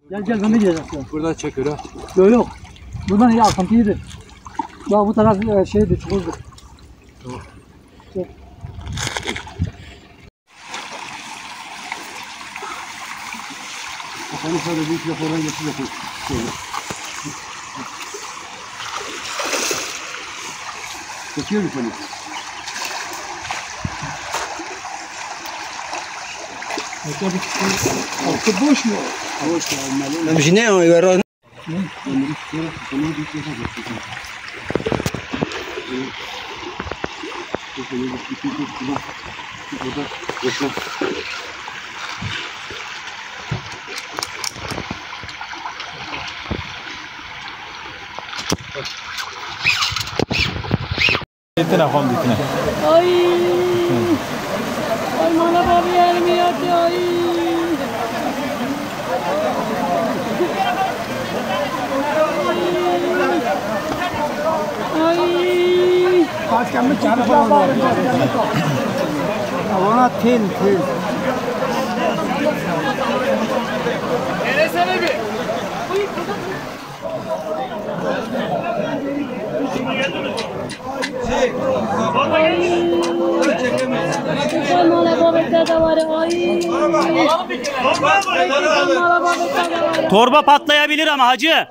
Gel gel ben de gideceğim. Buradan çekiyor ha. Yok yok. Buradan iyi akıntıydı. Daha bu taraf şeydi, çukurdu. Tamam. Çek. Kafanı şöyle büyük rapordan geçip yapıyor. Şöyle. Çekiyor mu seni? Altı boş mu? Boş ya. مش ناوي يوروني Ditine kom ditine. Ay. Ay bana baba yerimi yaptı ay. Ay. Kaç kemle çarpı falan var. Ona tel. Neresene bir? Torba patlayabilir ama hacı.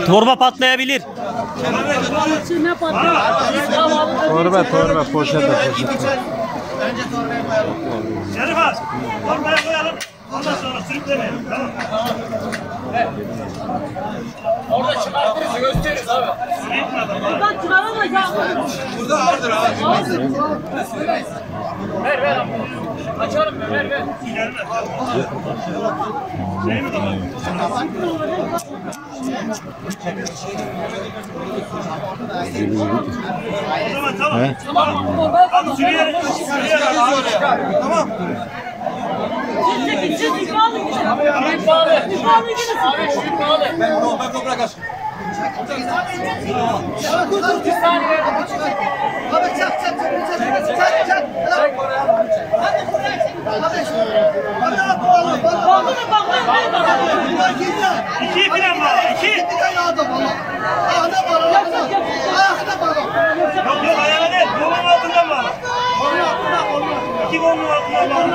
Torba patlayabilir. Torba poşete. Şerif abi, torbaya koyalım. Ondan sonra sürüklemeyelim, tamam. Orada çıkartırız, gösteririz abi. Buradan çıkaramayacağım. Burada ağırdır abi. Ver abi. Açarım ver. Gelme. Şey mi tamam? Tamam. Abi sürüyelim. Tamam. Çek bağlı gidin. Bağlı gidin. Abi şu bağlı. Ben toprak aç. Bir saniye. Abi çak. Bağlı mı bağlı? İki falan var. İki. Yok ayağına değil. Kolun altından var. İki kolun altından var.